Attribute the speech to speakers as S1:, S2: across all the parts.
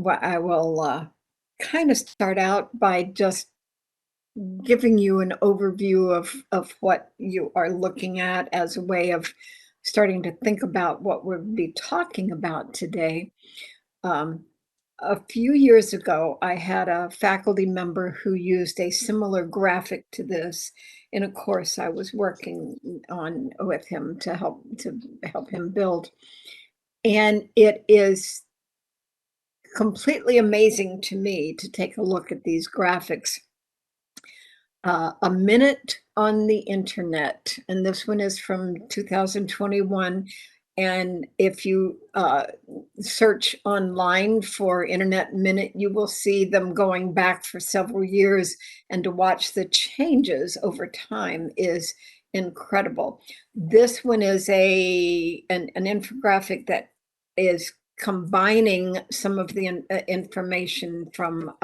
S1: Well, I will kind of start out by just giving you an overview of what you are looking at as a way of starting to think about what we'll be talking about today. Um, a few years ago, I had a faculty member who used a similar graphic to this in a course I was working on with him to help him build. And it is completely amazing to me to take a look at these graphics. A minute on the internet, and this one is from 2021. And if you search online for Internet Minute, you will see them going back for several years, and to watch the changes over time is incredible. This one is an infographic that is combining some of the information from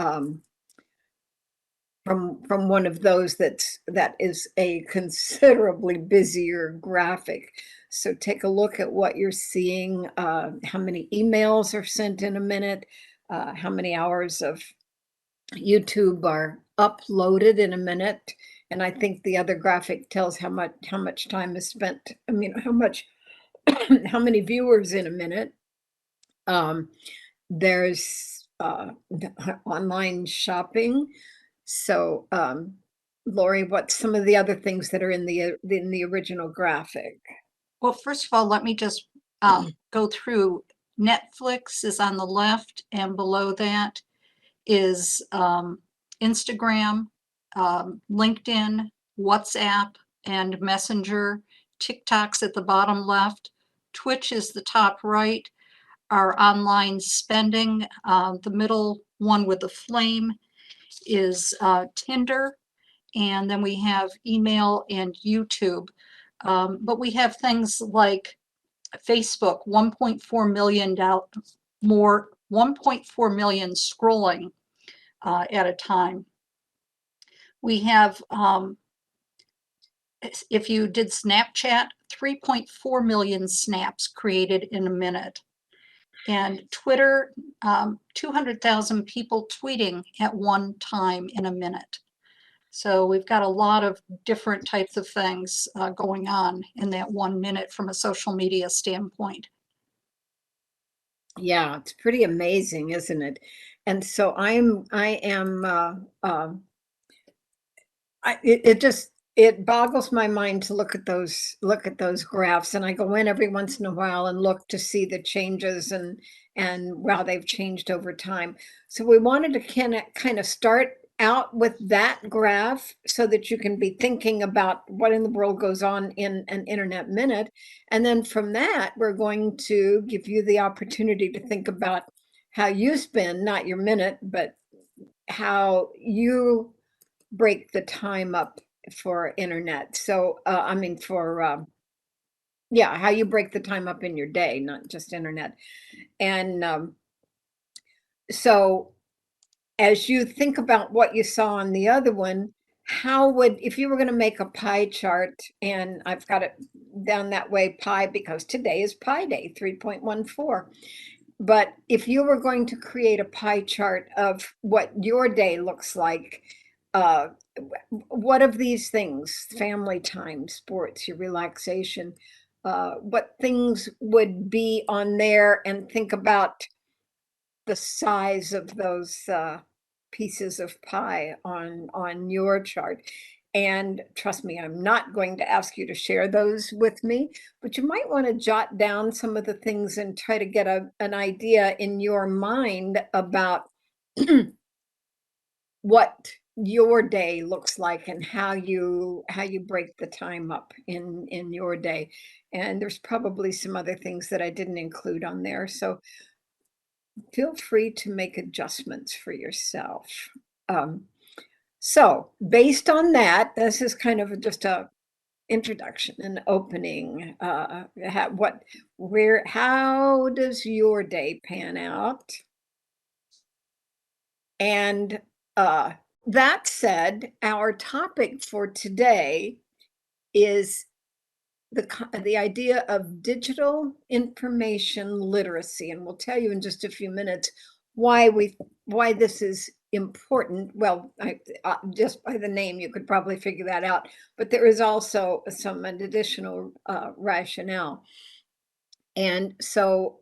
S1: one of those that is a considerably busier graphic. So take a look at what you're seeing, how many emails are sent in a minute, how many hours of YouTube are uploaded in a minute. And I think the other graphic tells how much time is spent. I mean, how much how many viewers in a minute. Um, there's online shopping. So, Lauri, what's some of the other things that are in the original graphic?
S2: Well, first of all, let me just go through. Netflix is on the left, and below that is Instagram, LinkedIn, WhatsApp, and Messenger. TikTok's at the bottom left. Twitch is the top right. Our online spending, the middle one with the flame, is Tinder. And then we have email and YouTube. But we have things like Facebook, 1.4 million more, 1.4 million scrolling at a time. We have, if you did Snapchat, 3.4 million snaps created in a minute. And Twitter, 200,000 people tweeting at one time in a minute. So we've got a lot of different types of things going on in that 1 minute from a social media standpoint.
S1: Yeah, it's pretty amazing, isn't it? And so it boggles my mind to look at those graphs, and I go in every once in a while and look to see the changes and how they've changed over time. So we wanted to kind of start out with that graph so that you can be thinking about what in the world goes on in an Internet Minute. And then from that, we're going to give you the opportunity to think about how you spend, not your minute, but how you break the time up for internet. So, I mean, yeah, how you break the time up in your day, not just internet. And so, as you think about what you saw on the other one, if you were going to make a pie chart, and I've got it down that way, pie, because today is Pi Day, 3.14. But if you were going to create a pie chart of what your day looks like, uh, what of these things, family time, sports, your relaxation, what things would be on there, and think about the size of those pieces of pie on your chart. And trust me, I'm not going to ask you to share those with me, but you might want to jot down some of the things and try to get an idea in your mind about what your day looks like and how you break the time up in your day. And there's probably some other things that I didn't include on there, so feel free to make adjustments for yourself. So based on that, this is kind of just a introduction and opening. How does your day pan out? And that said, our topic for today is the idea of digital information literacy, and we'll tell you in just a few minutes why this is important. Well, just by the name, you could probably figure that out, but there is also some additional rationale. And so,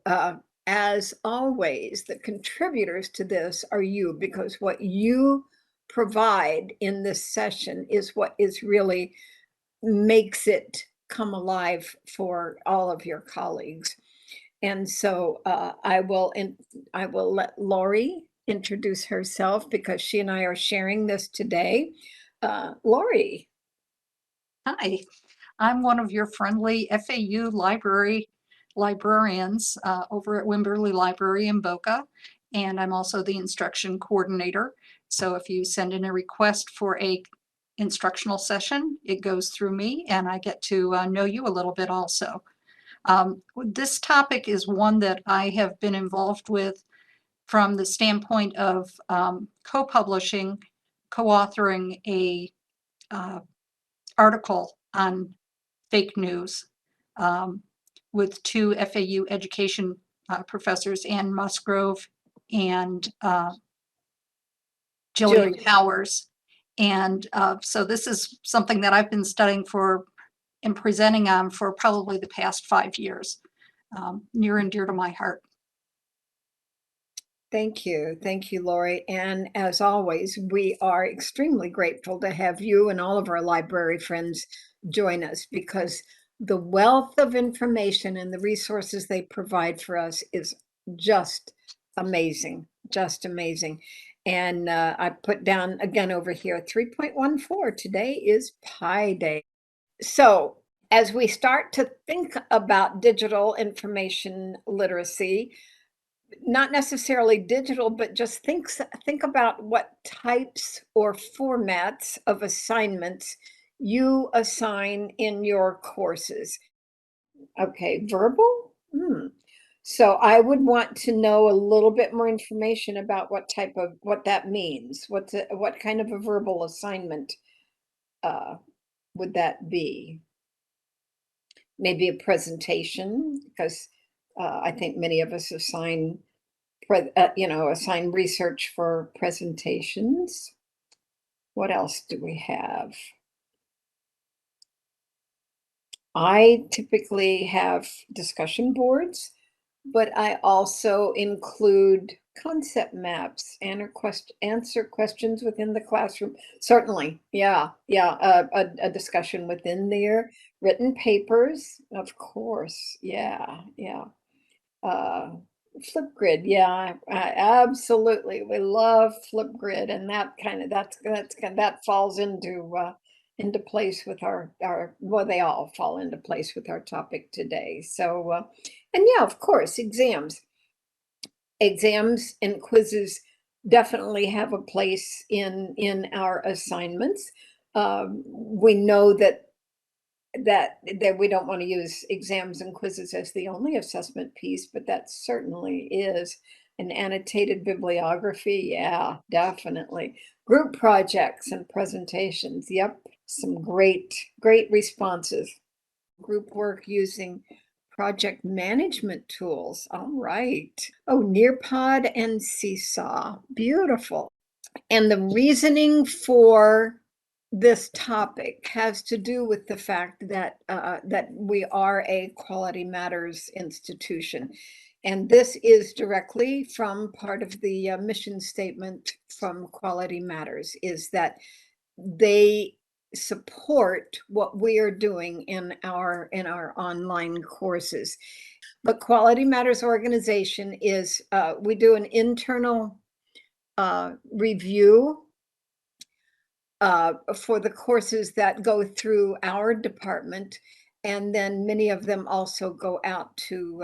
S1: as always, the contributors to this are you, because what you provide in this session is what is really makes it come alive for all of your colleagues. And so I will let Lauri introduce herself because she and I are sharing this today. Lauri.
S2: Hi, I'm one of your friendly FAU librarians over at Wimberley Library in Boca, and I'm also the instruction coordinator. So if you send in a request for a instructional session, it goes through me, and I get to know you a little bit also. This topic is one that I have been involved with from the standpoint of co-publishing, co-authoring a article on fake news with two FAU education professors, Ann Musgrove and Jillian Powers. And so this is something that I've been studying for and presenting on for probably the past 5 years, near and dear to my heart.
S1: Thank you. Thank you, Lauri. And as always, we are extremely grateful to have you and all of our library friends join us, because the wealth of information and the resources they provide for us is just amazing, just amazing. And I put down again over here, 3.14, today is Pi Day. So as we start to think about digital information literacy, not necessarily digital, but just think about what types or formats of assignments you assign in your courses. Okay, verbal? So I would want to know a little bit more information about what that means. What kind of a verbal assignment would that be? Maybe a presentation, because I think many of us assign research for presentations. What else do we have? I typically have discussion boards, but I also include concept maps and answer questions within the classroom. Certainly, yeah, a discussion within there. Written papers, of course, yeah. Flipgrid, yeah, absolutely. We love Flipgrid, and that falls into place with our well, they all fall into place with our topic today. So, and yeah, of course, exams and quizzes definitely have a place in our assignments. We know that we don't want to use exams and quizzes as the only assessment piece, but that certainly is. An annotated bibliography, yeah, definitely. Group projects and presentations, yep, some great responses. Group work using project management tools, all right. Oh, Nearpod and Seesaw, beautiful. And the reasoning for this topic has to do with the fact that that we are a Quality Matters institution. And this is directly from part of the mission statement from Quality Matters, is that they support what we are doing in our online courses. But Quality Matters organization is, we do an internal review for the courses that go through our department, and then many of them also go out to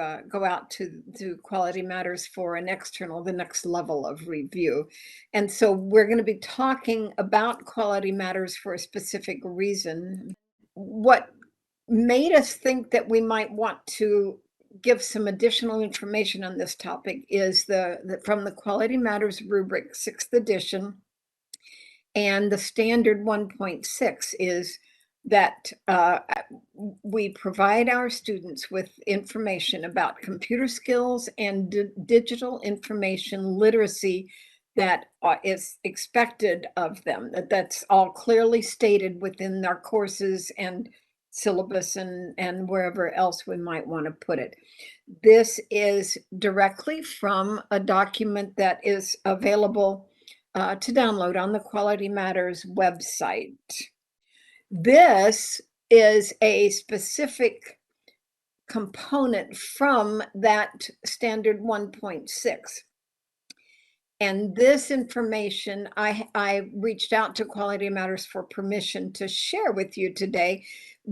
S1: Quality Matters for the next level of review. And so we're going to be talking about Quality Matters for a specific reason. What made us think that we might want to give some additional information on this topic is from the Quality Matters Rubric 6th edition. And the standard 1.6 is that we provide our students with information about computer skills and digital information literacy that is expected of them. That's all clearly stated within our courses and syllabus and wherever else we might want to put it. This is directly from a document that is available to download on the Quality Matters website. This is a specific component from that standard 1.6. And this information, I reached out to Quality Matters for permission to share with you today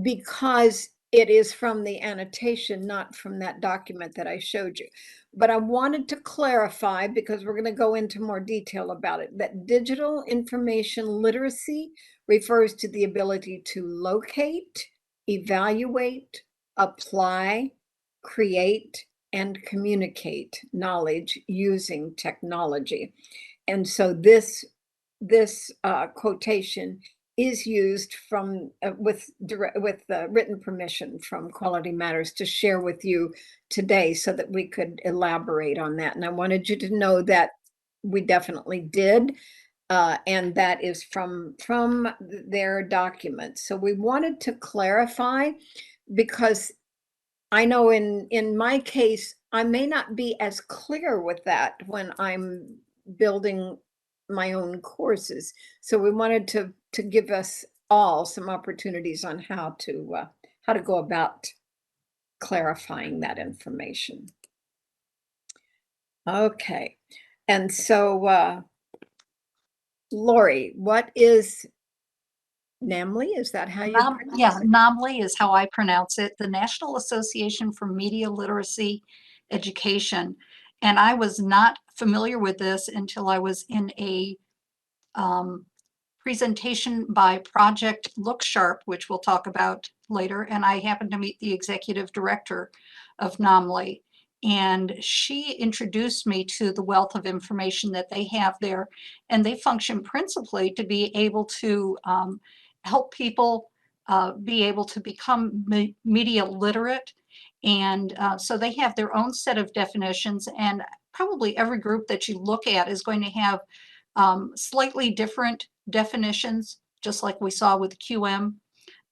S1: because it is from the annotation, not from that document that I showed you. But I wanted to clarify, because we're going to go into more detail about it, that digital information literacy refers to the ability to locate, evaluate, apply, create, and communicate knowledge using technology. And so this quotation is used from with written permission from Quality Matters to share with you today so that we could elaborate on that. And I wanted you to know that we definitely did. And that is from their documents. So we wanted to clarify, because I know in my case, I may not be as clear with that when I'm building my own courses. So we wanted to give us all some opportunities on how to go about clarifying that information. Okay, and so Lauri, what is NAMLI? Is that how you pronounce
S2: Yeah,
S1: it?
S2: NAMLI is how I pronounce it, the National Association for Media Literacy Education. And I was not familiar with this until I was in a presentation by Project Look Sharp, which we'll talk about later. And I happened to meet the executive director of NAMLI. And she introduced me to the wealth of information that they have there. And they function principally to be able to help people be able to become media literate. And so they have their own set of definitions. And probably every group that you look at is going to have slightly different definitions, just like we saw with QM.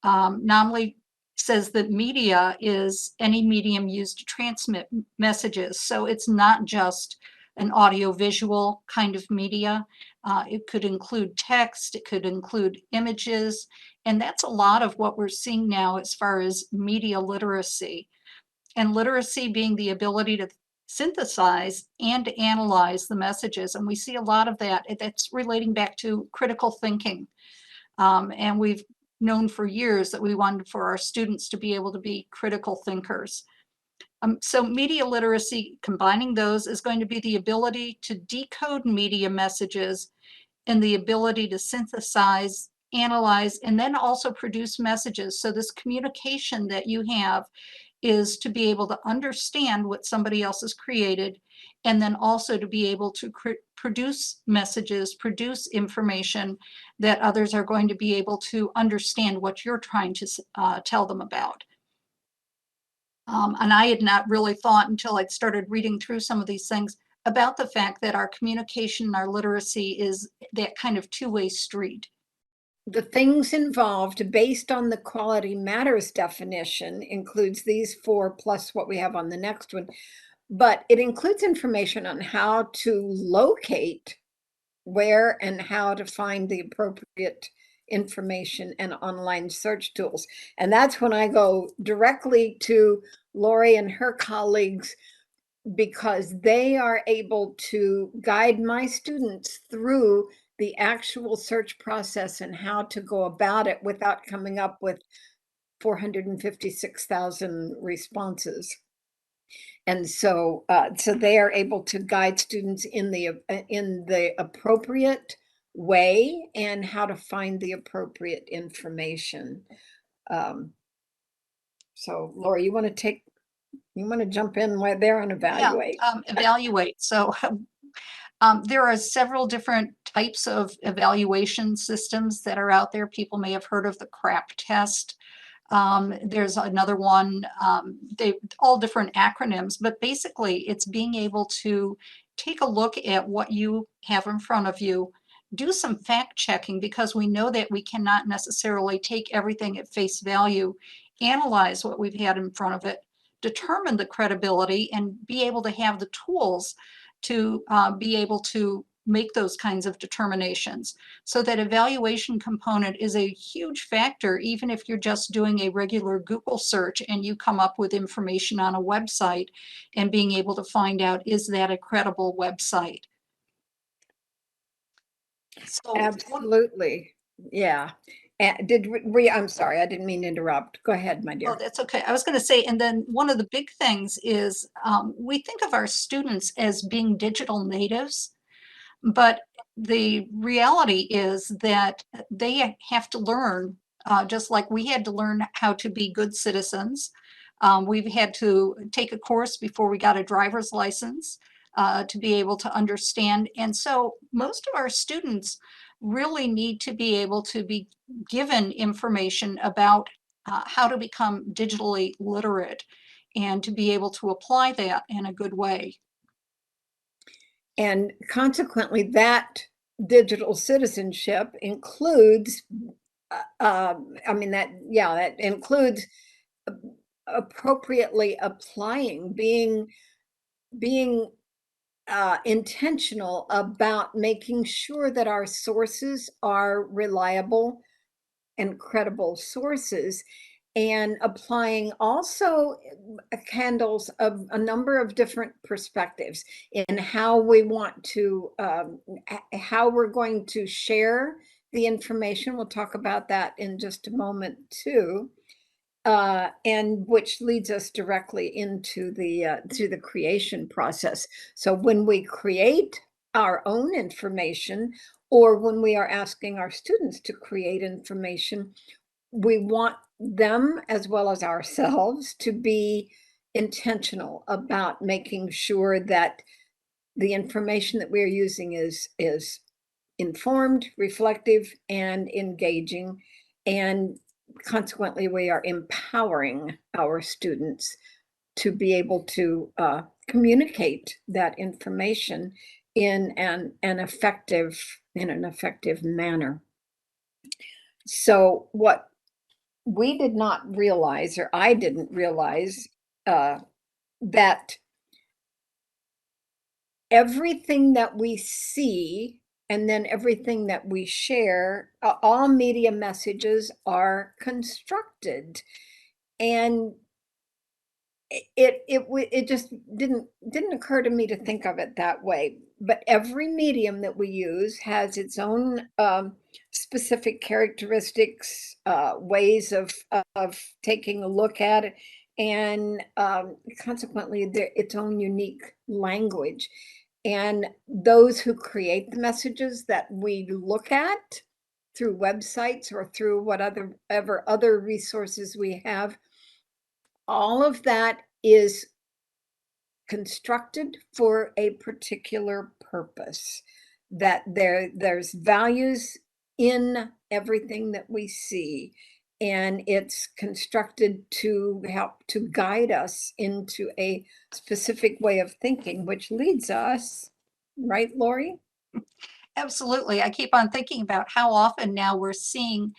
S2: NAMLI says that media is any medium used to transmit messages. So it's not just an audio-visual kind of media. It could include text, it could include images, and that's a lot of what we're seeing now as far as media literacy. And literacy being the ability to synthesize and to analyze the messages. And we see a lot of that. That's relating back to critical thinking. And we've known for years that we wanted for our students to be able to be critical thinkers. So media literacy, combining those, is going to be the ability to decode media messages and the ability to synthesize, analyze, and then also produce messages. So this communication that you have is to be able to understand what somebody else has created, and then also to be able to produce messages, produce information that others are going to be able to understand what you're trying to tell them about. And I had not really thought until I'd started reading through some of these things about the fact that our communication and our literacy is that kind of two-way street.
S1: The things involved based on the Quality Matters definition includes these 4 plus what we have on the next one, but it includes information on how to locate where and how to find the appropriate information and online search tools. And that's when I go directly to Lauri and her colleagues, because they are able to guide my students through the actual search process and how to go about it without coming up with 456,000 responses. And so they are able to guide students in the appropriate way and how to find the appropriate information. So Laura, you want to jump in right there and evaluate?
S2: Yeah, evaluate. So There are several different types of evaluation systems that are out there. People may have heard of the CRAP test. There's another one, they all different acronyms, but basically it's being able to take a look at what you have in front of you, do some fact checking, because we know that we cannot necessarily take everything at face value, analyze what we've had in front of it, determine the credibility, and be able to have the tools to be able to make those kinds of determinations. So that evaluation component is a huge factor, even if you're just doing a regular Google search and you come up with information on a website and being able to find out, is that a credible website? So
S1: Absolutely. Yeah. I'm sorry, I didn't mean to interrupt. Go ahead, my
S2: oh,
S1: dear.
S2: that's okay. I was going to say, and then one of the big things is we think of our students as being digital natives. But the reality is that they have to learn, just like we had to learn how to be good citizens. We've had to take a course before we got a driver's license to be able to understand. And so most of our students really need to be able to be given information about how to become digitally literate and to be able to apply that in a good way.
S1: And consequently, that digital citizenship includes, that includes appropriately applying, being intentional about making sure that our sources are reliable and credible sources, and applying also candles of a number of different perspectives in how we want to how we're going to share the information. We'll talk about that in just a moment too, and which leads us directly into the to the creation process. So when we create our own information, or when we are asking our students to create information, we want them, as well as ourselves, to be intentional about making sure that the information that we're using is informed, reflective, and engaging. And consequently, we are empowering our students to be able to communicate that information in an effective manner. So what we did not realize, or I didn't realize, that everything that we see and then everything that we share, all media messages are constructed. And it just didn't occur to me to think of it that way. But every medium that we use has its own specific characteristics, ways of taking a look at it, and consequently its own unique language. And those who create the messages that we look at through websites or through whatever other resources we have, all of that is constructed for a particular purpose. That there's values in everything that we see, and it's constructed to help to guide us into a specific way of thinking, which leads us, right, Lauri?
S2: Absolutely. I keep on thinking about how often now we're seeing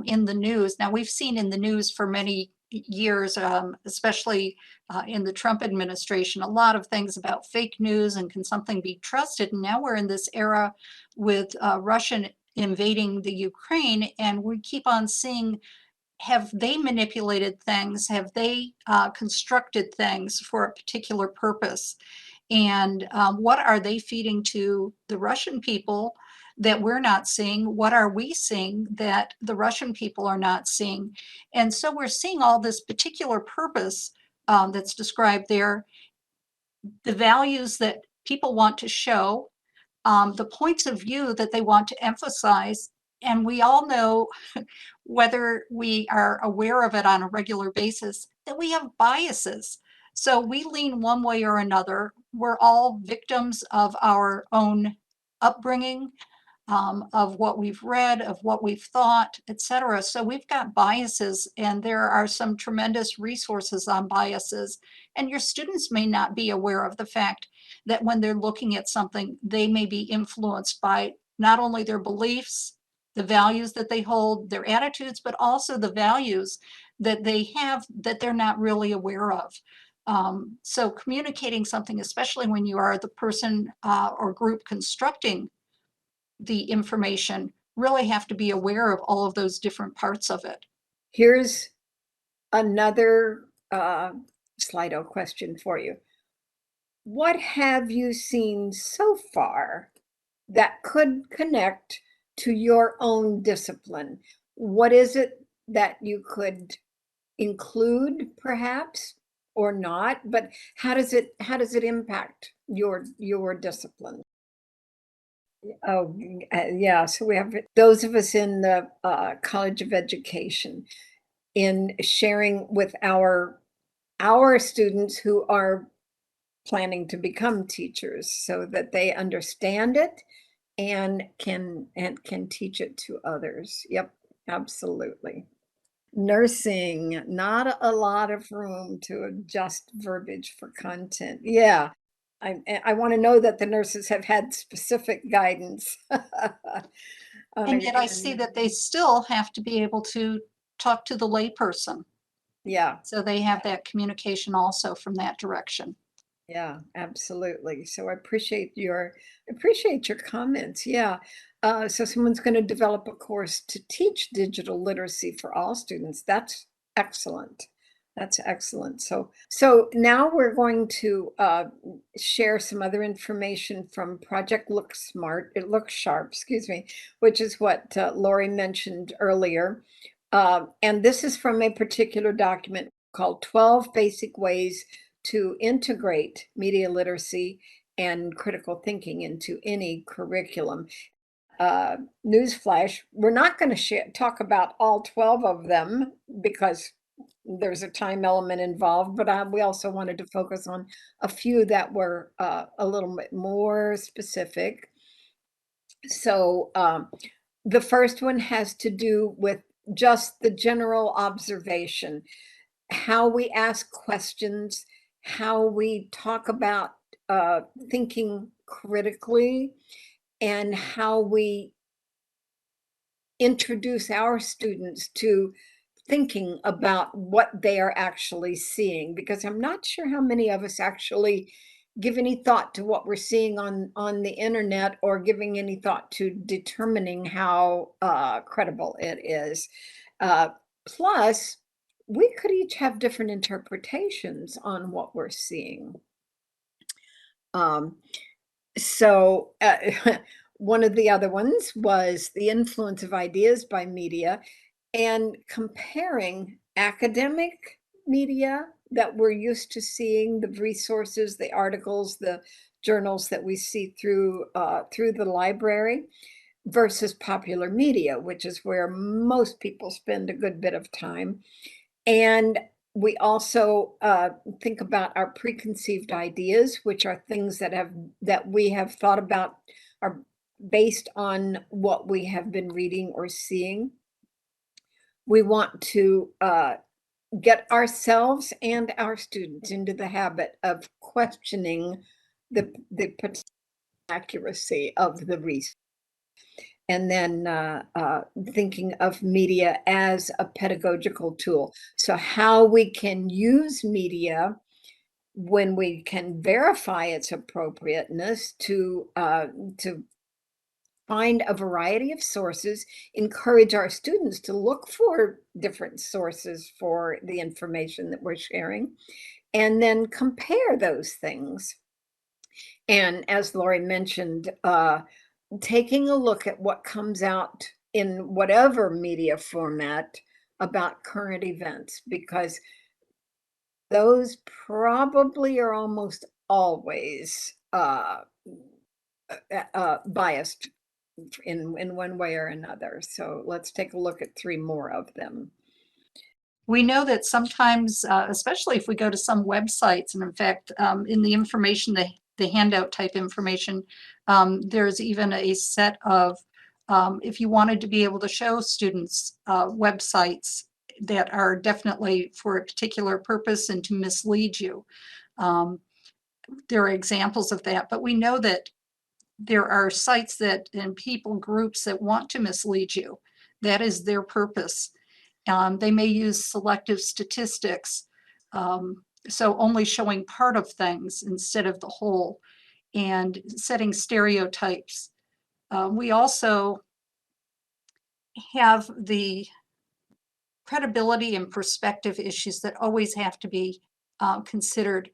S2: in the news. Now, we've seen in the news for many years, especially in the Trump administration, a lot of things about fake news and can something be trusted. And now we're in this era with Russian invading the Ukraine, and we keep on seeing, have they manipulated things? Have they constructed things for a particular purpose? And what are they feeding to the Russian people that we're not seeing? What are we seeing that the Russian people are not seeing? And so we're seeing all this particular purpose that's described there, the values that people want to show, the points of view that they want to emphasize. And we all know, whether we are aware of it on a regular basis, that we have biases. So we lean one way or another. we're all victims of our own upbringing, of what we've read, of what we've thought, etc. So we've got biases, and there are some tremendous resources on biases. And your students may not be aware of the fact that when they're looking at something, they may be influenced by not only their beliefs, the values that they hold, their attitudes, but also the values that they have that they're not really aware of. So communicating something, especially when you are the person or group constructing the information, really have to be aware of all of those different parts of it.
S1: Here's another Slido question for you. What have you seen so far that could connect to your own discipline? What is it that you could include perhaps or not, but how does it impact your discipline? Oh, yeah, so we have those of us in the College of Education in sharing with our students who are planning to become teachers so that they understand it and can teach it to others. Yep, absolutely. Nursing, not a lot of room to adjust verbiage for content. Yeah, I want to know that the nurses have had specific guidance.
S2: And yet I see that they still have to be able to talk to the layperson.
S1: Yeah.
S2: So they have that communication also from that direction.
S1: Yeah, absolutely. So I appreciate your comments. Yeah. So someone's going to develop a course to teach digital literacy for all students. That's excellent. That's excellent. So now we're going to share some other information from Project Look Smart. It looks sharp, excuse me, which is what Lauri mentioned earlier. And this is from a particular document called 12 Basic Ways to Integrate Media Literacy and Critical Thinking into Any Curriculum. Newsflash, we're not going to talk about all 12 of them because there's a time element involved, but we also wanted to focus on a few that were a little bit more specific. So the first one has to do with just the general observation, how we ask questions, how we talk about thinking critically, and how we introduce our students to thinking about what they are actually seeing, because I'm not sure how many of us actually give any thought to what we're seeing on the internet, or giving any thought to determining how credible it is. Plus, we could each have different interpretations on what we're seeing. So one of the other ones was the influence of ideas by media, and comparing academic media that we're used to seeing, the resources, the articles, the journals that we see through the library, versus popular media, which is where most people spend a good bit of time. And we also think about our preconceived ideas, which are things that we have thought about, are based on what we have been reading or seeing. We want to get ourselves and our students into the habit of questioning the accuracy of the research, and then thinking of media as a pedagogical tool. So how we can use media when we can verify its appropriateness to find a variety of sources, encourage our students to look for different sources for the information that we're sharing, and then compare those things. And as Lauri mentioned, taking a look at what comes out in whatever media format about current events, because those probably are almost always biased in one way or another. So let's take a look at 3 more of them.
S2: We know that sometimes, especially if we go to some websites, and in fact, in the information the handout type information. There's even a set of, if you wanted to be able to show students websites that are definitely for a particular purpose and to mislead you. There are examples of that, but we know that there are sites that and people groups that want to mislead you. That is their purpose. They may use selective statistics, so only showing part of things instead of the whole, and setting stereotypes. We also have the credibility and perspective issues that always have to be considered.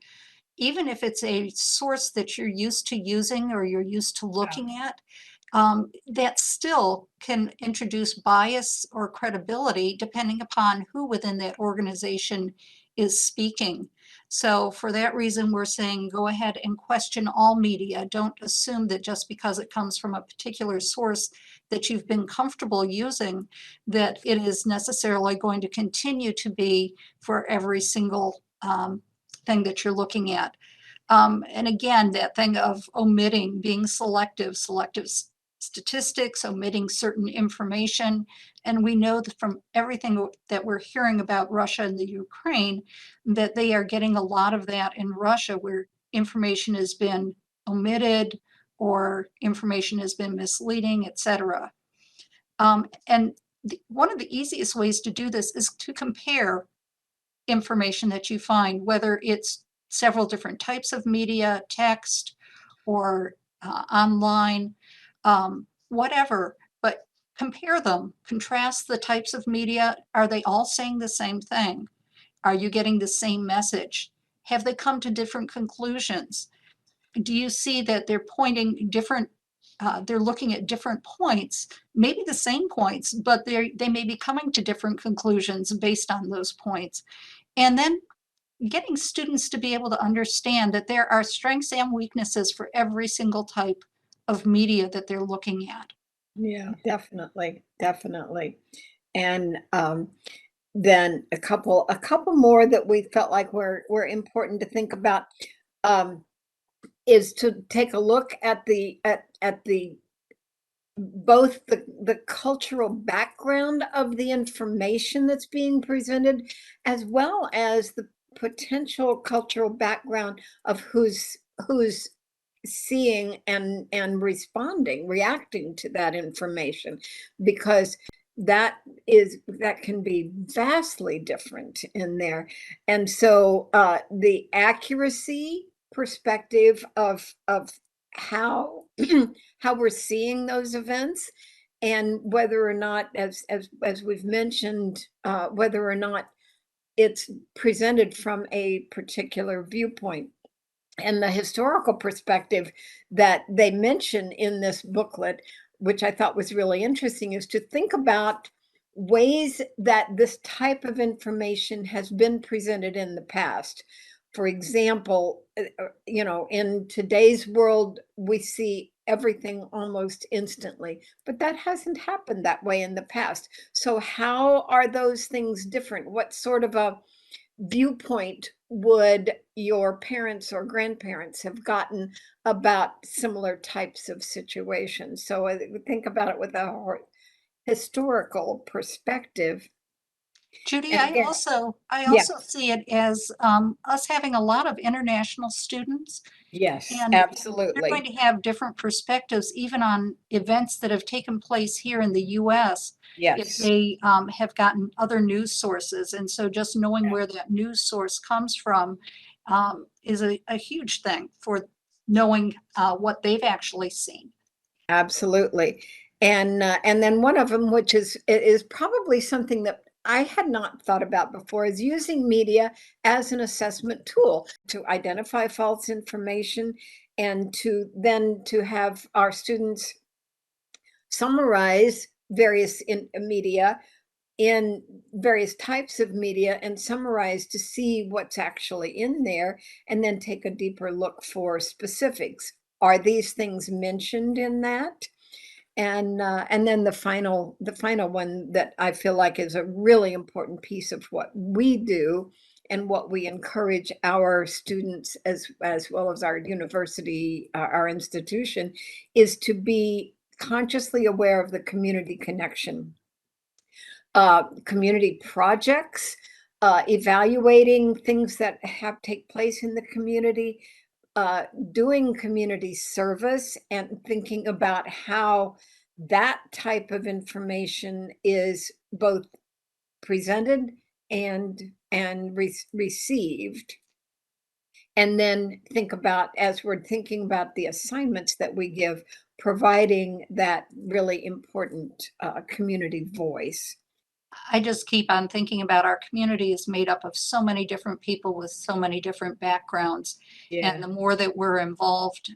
S2: Even if it's a source that you're used to using or you're used to looking at, that still can introduce bias or credibility depending upon who within that organization is speaking. So for that reason, we're saying go ahead and question all media. Don't assume that just because it comes from a particular source that you've been comfortable using, that it is necessarily going to continue to be for every single thing that you're looking at. And again, that thing of omitting, being selective statistics, omitting certain information. And we know that from everything that we're hearing about Russia and the Ukraine, that they are getting a lot of that in Russia where information has been omitted or information has been misleading, etc. And one of the easiest ways to do this is to compare information that you find, whether it's several different types of media, text, or online, whatever, but compare them, contrast the types of media. Are they all saying the same thing? Are you getting the same message? Have they come to different conclusions? Do you see that they're pointing different, they're looking at different points, maybe the same points, but they may be coming to different conclusions based on those points. And then getting students to be able to understand that there are strengths and weaknesses for every single type of media that they're looking at.
S1: Yeah, definitely, definitely. And then a couple more that we felt like were important to think about, um, is to take a look at the both the cultural background of the information that's being presented, as well as the potential cultural background of who's seeing and responding, reacting to that information, because that can be vastly different in there. And so the accuracy perspective of how how we're seeing those events, and whether or not, as we've mentioned, whether or not it's presented from a particular viewpoint. And the historical perspective that they mention in this booklet, which I thought was really interesting, is to think about ways that this type of information has been presented in the past. For example, in today's world, we see everything almost instantly, but that hasn't happened that way in the past. So how are those things different? What sort of a viewpoint would your parents or grandparents have gotten about similar types of situations? So think about it with a historical perspective.
S2: Judy,
S1: And
S2: I
S1: again,
S2: also I
S1: yeah,
S2: also see it as us having a lot of international students,
S1: yes,
S2: and they're going
S1: absolutely.
S2: to have different perspectives even on events that have taken place here in the US if
S1: Yes,
S2: they have gotten other news sources. And so just knowing where that news source comes from is a huge thing for knowing what they've actually seen.
S1: absolutely. And then one of them, which is probably something that I had not thought about before, is using media as an assessment tool to identify false information, and to have our students summarize various media in various types of media, and summarize to see what's actually in there, and then take a deeper look for specifics. Are these things mentioned in that? And then the final one that I feel like is a really important piece of what we do and what we encourage our students as well as our university, our institution, is to be consciously aware of the community connection. Community projects, evaluating things that take place in the community, doing community service, and thinking about how that type of information is both presented and received. And then think about, as we're thinking about the assignments that we give, providing that really important community voice.
S2: I just keep on thinking about our community is made up of so many different people with so many different backgrounds. And the more that we're involved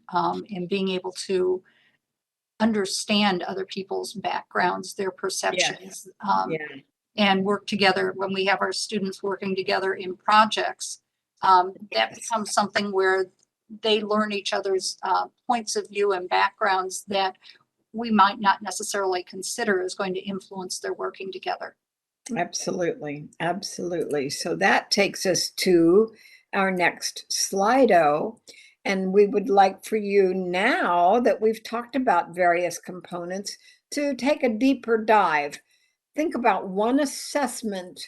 S2: in being able to understand other people's backgrounds, their perceptions,
S1: Yeah.
S2: and work together when we have our students working together in projects, that
S1: Yes.
S2: becomes something where they learn each other's points of view and backgrounds that we might not necessarily consider is going to influence their working together.
S1: Absolutely, absolutely. So that takes us to our next Slido. And we would like for you, now that we've talked about various components, to take a deeper dive. Think about one assignment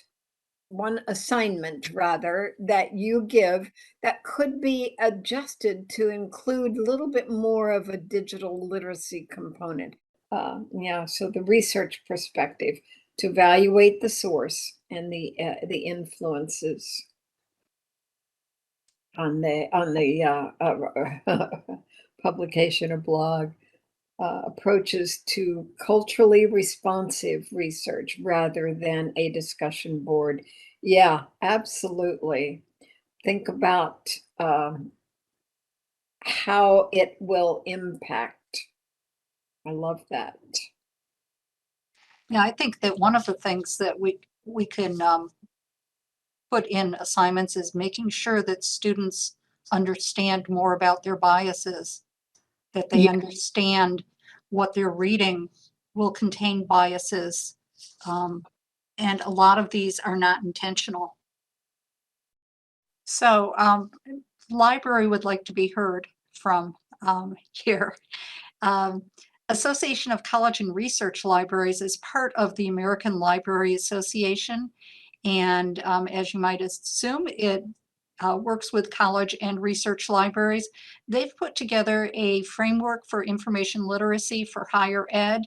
S1: rather, that you give that could be adjusted to include a little bit more of a digital literacy component. Yeah, so the research perspective, to evaluate the source and the influences on the publication or blog. Approaches to culturally responsive research rather than a discussion board. Yeah, absolutely. Think about how it will impact. I love that.
S2: Yeah, I think that one of the things that we can put in assignments is making sure that students understand more about their biases, that they
S1: Yeah.
S2: understand what they're reading will contain biases. And a lot of these are not intentional. So library would like to be heard from here. Um, Association of College and Research Libraries is part of the American Library Association. And as you might assume, it works with college and research libraries. They've put together a framework for information literacy for higher ed.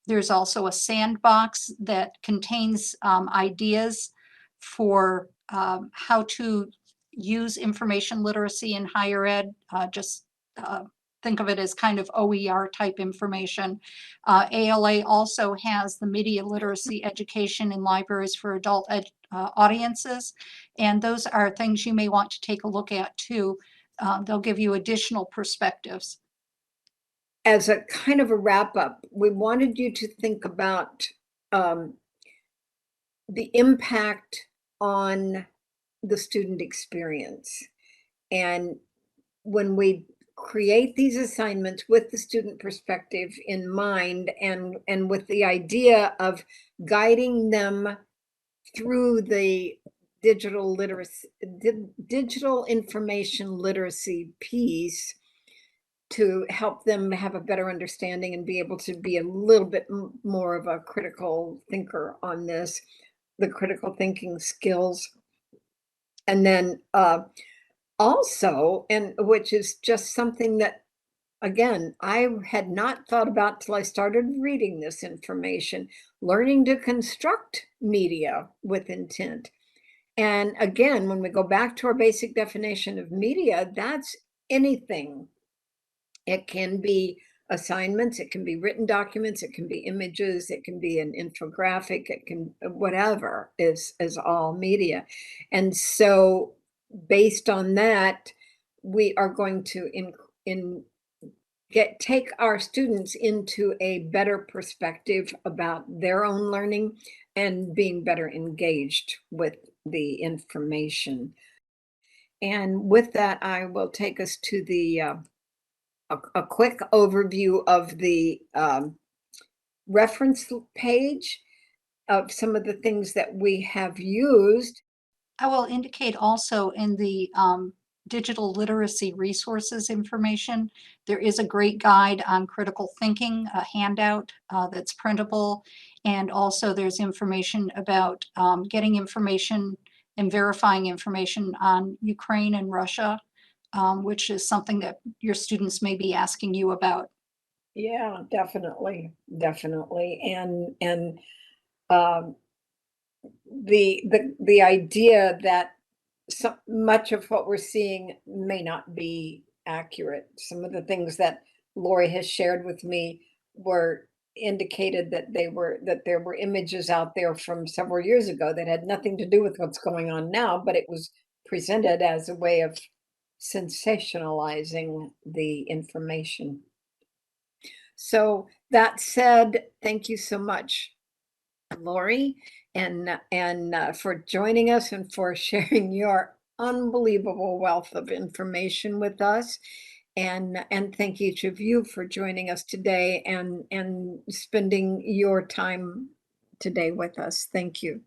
S2: There's also a sandbox that contains ideas for how to use information literacy in higher ed. Just think of it as kind of OER type information. ALA also has the media literacy education in libraries for adult audiences. And those are things you may want to take a look at too. They'll give you additional perspectives.
S1: As a kind of a wrap up, we wanted you to think about the impact on the student experience. And when we create these assignments with the student perspective in mind, and with the idea of guiding them through the digital literacy, digital information literacy piece, to help them have a better understanding and be able to be a little bit more of a critical thinker on this, the critical thinking skills. And then also, and which is just something that, again, I had not thought about till I started reading this information, learning to construct media with intent. And again, when we go back to our basic definition of media, that's anything. It can be assignments, it can be written documents, it can be images, it can be an infographic, it can, whatever is all media. And so based on that, we are going to take our students into a better perspective about their own learning and being better engaged with the information. And with that, I will take us to the a quick overview of the reference page of some of the things that we have used.
S2: I will indicate also in the digital literacy resources information, there is a great guide on critical thinking, a handout that's printable. And also there's information about getting information and verifying information on Ukraine and Russia, which is something that your students may be asking you about.
S1: Yeah, definitely, definitely. And um, the idea that so much of what we're seeing may not be accurate. Some of the things that Lauri has shared with me were indicated that there were images out there from several years ago that had nothing to do with what's going on now, but it was presented as a way of sensationalizing the information. So that said, thank you so much, Lauri, and for joining us and for sharing your unbelievable wealth of information with us. And thank each of you for joining us today and spending your time today with us. Thank you.